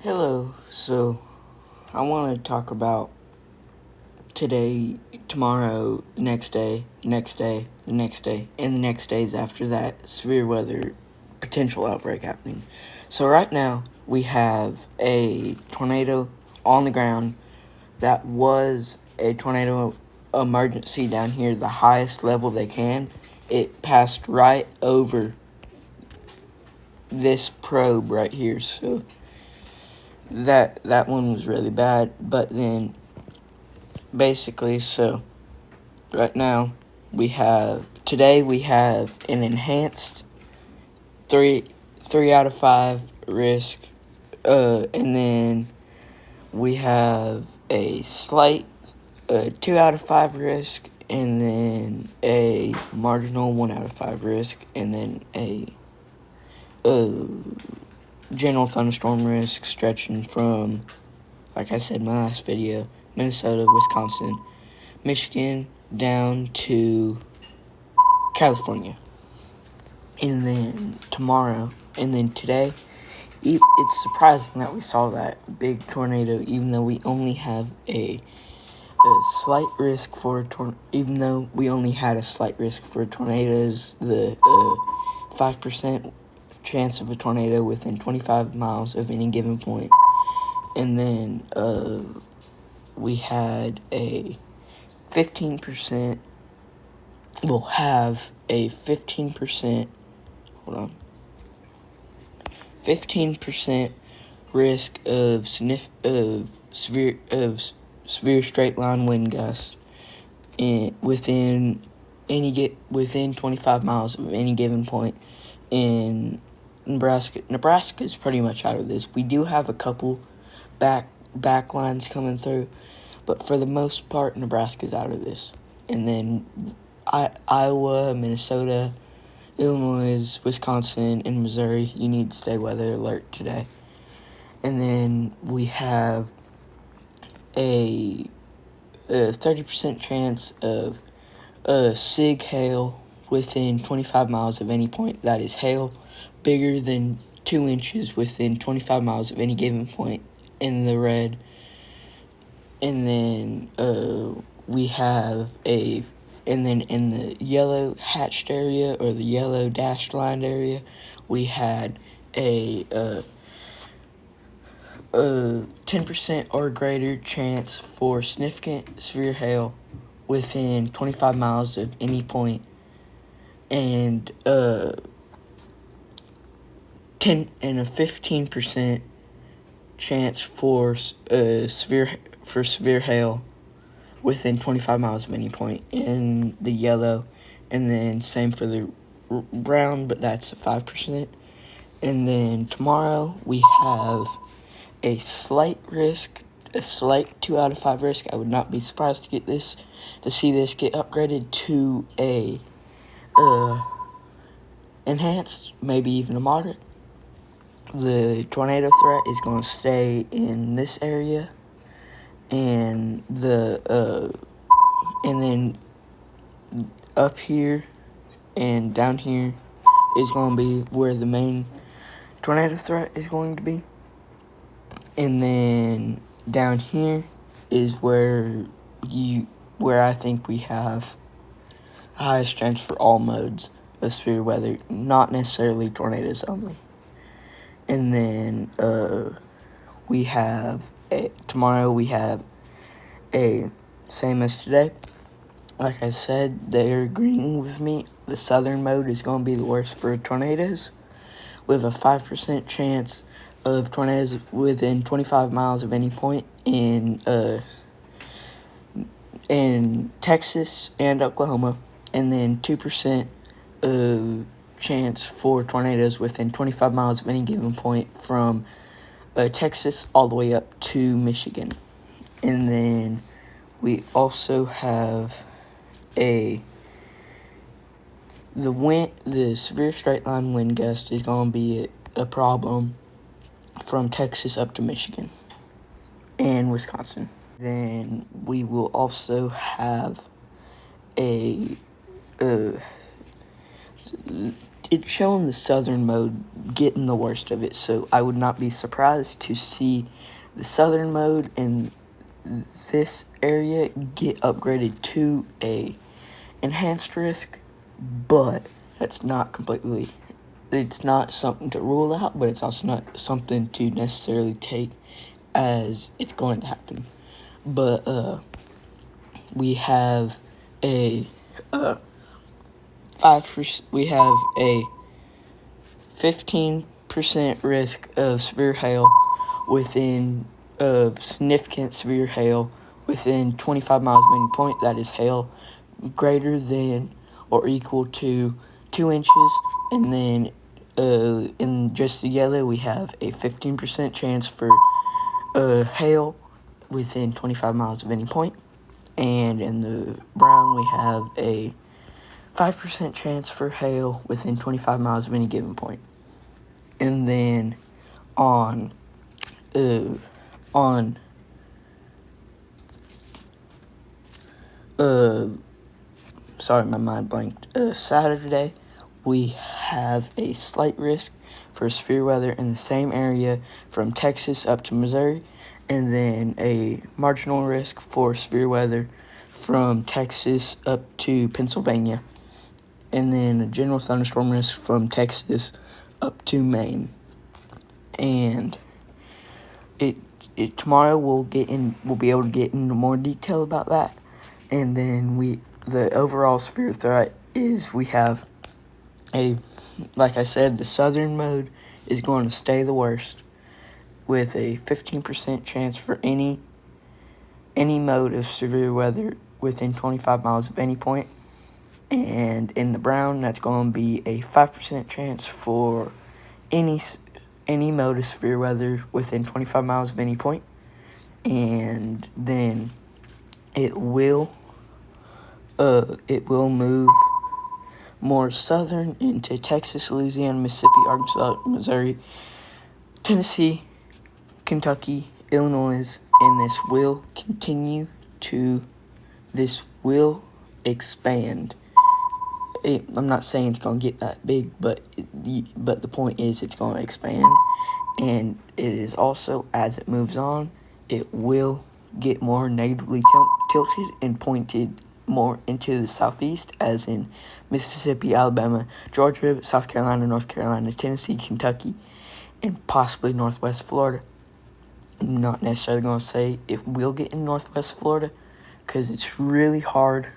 Hello, so I want to talk about today, tomorrow, next day, next day, the next day, and the next days after that severe weather potential outbreak happening. So right now we have a tornado on the ground that was a tornado emergency down here, the highest level they can. It passed right over this probe right here, so that one was really bad. But then basically, so right now today we have an enhanced three out of 5 risk, and then we have a slight 2 out of 5 risk, and then a marginal 1 out of 5 risk, and then a general thunderstorm risk stretching from, like I said in my last video, Minnesota, Wisconsin, Michigan, down to California. And then tomorrow, and then today, it's surprising that we saw that big tornado, even though we only have a slight risk for even though we only had a slight risk for tornadoes, the 5% chance of a tornado within 25 miles of any given point. And then we had a 15%, we'll have a 15%, 15% risk of severe straight line wind gust within 25 miles of any given point in Nebraska. Nebraska is pretty much out of this. We do have a couple back lines coming through, but for the most part, Nebraska's out of this. And then Iowa, Minnesota, Illinois, Wisconsin, and Missouri, you need to stay weather alert today. And then we have a 30% chance of SIG hail within 25 miles of any point. That is hail bigger than 2 inches within 25 miles of any given point in the red. And then we have and then in the yellow hatched area, or the yellow dashed line area, we had a 10% or greater chance for significant severe hail within 25 miles of any point, and a 15% chance for severe hail within 25 miles of any point in the yellow, and then same for the brown, but that's 5%. And then tomorrow we have a slight 2 out of 5 risk. I would not be surprised to see this get upgraded to a enhanced, maybe even a moderate. The tornado threat is going to stay in this area, and and then up here and down here is going to be where the main tornado threat is going to be. And then down here is where I think we have the highest chance for all modes of severe weather, not necessarily tornadoes only. And then tomorrow we have a same as today. Like I said, they're agreeing with me. The southern mode is going to be the worst for tornadoes, with a 5% chance of tornadoes within 25 miles of any point in Texas and Oklahoma, and then 2% chance for tornadoes within 25 miles of any given point from Texas all the way up to Michigan. And then we also have the severe straight line wind gust is going to be a problem from Texas up to Michigan and Wisconsin. Then we will also have the it's showing the southern mode getting the worst of it. So I would not be surprised to see the southern mode in this area get upgraded to a enhanced risk, but that's not completely. It's not something to rule out, but it's also not something to necessarily take as it's going to happen. But we have a 5%. We have a 15% risk of severe hail within significant severe hail within 25 miles of any point. That is hail greater than or equal to 2 inches. And then in just the yellow, we have a 15% chance for hail within 25 miles of any point. And in the brown, we have a 5% chance for hail within 25 miles of any given point. And then sorry, my mind blanked. Saturday, we have a slight risk for severe weather in the same area from Texas up to Missouri, and then a marginal risk for severe weather from Texas up to Pennsylvania, and then a general thunderstorm risk from Texas up to Maine. And tomorrow we'll be able to get into more detail about that. And then the overall severe threat is we have like I said, the southern mode is going to stay the worst with a 15% chance for any mode of severe weather within 25 miles of any point. And in the brown, that's going to be a 5% chance for any mode of severe weather within 25 miles of any point. And then it will move more southern into Texas, Louisiana, Mississippi, Arkansas, Missouri, Tennessee, Kentucky, Illinois, and this will expand. I'm not saying it's going to get that big, but the point is it's going to expand. And it is also, as it moves on, it will get more negatively tilted and pointed more into the southeast, as in Mississippi, Alabama, Georgia, South Carolina, North Carolina, Tennessee, Kentucky, and possibly northwest Florida. I'm not necessarily going to say it will get in northwest Florida because it's really hard.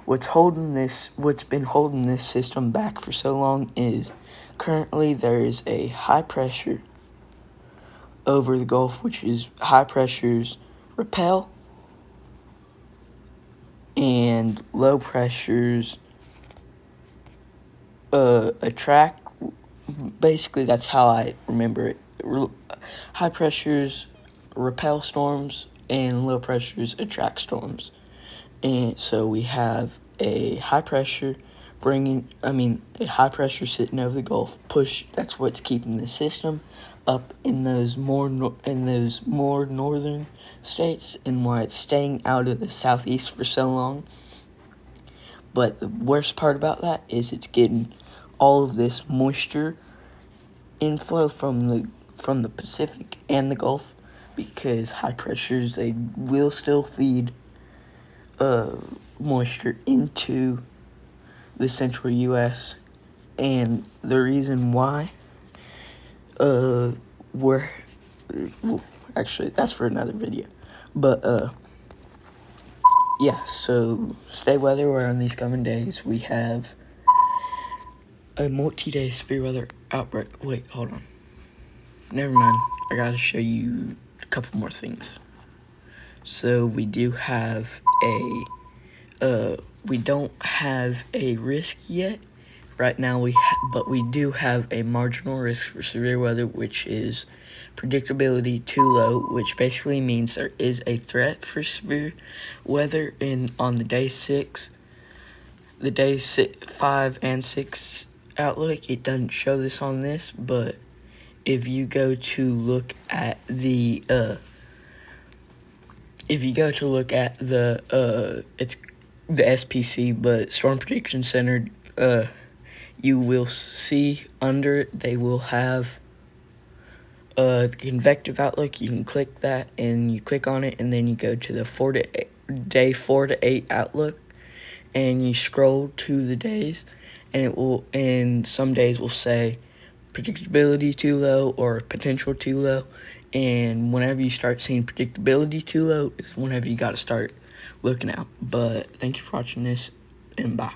What's been holding this system back for so long is currently there is a high pressure over the Gulf, which is high pressures repel and low pressures attract. Basically, that's how I remember it. High pressures repel storms and low pressures attract storms. And so we have a high pressure sitting over the Gulf that's what's keeping the system up in those more northern states, and why it's staying out of the southeast for so long. But the worst part about that is it's getting all of this moisture inflow from the Pacific and the Gulf, because high pressures, they will still feed moisture into the central U.S. And the reason why actually, that's for another video. But yeah, so stay weather where on these coming days we have a multi-day severe weather outbreak. Wait, hold on. Never mind. I gotta show you a couple more things. So we do have we don't have a risk yet. Right now but we do have a marginal risk for severe weather, which is predictability too low, which basically means there is a threat for severe weather on the day 6. The day 5 and 6 outlook, it doesn't show this on this, but if you go to look at the it's the SPC, but Storm Prediction Center you will see under it, they will have the convective outlook. You can click that, and you click on it, and then you go to the day 4 to 8 outlook, and you scroll to the days, and some days will say predictability too low or potential too low. And whenever you start seeing predictability too low is whenever you got to start looking out. But thank you for watching this, and bye.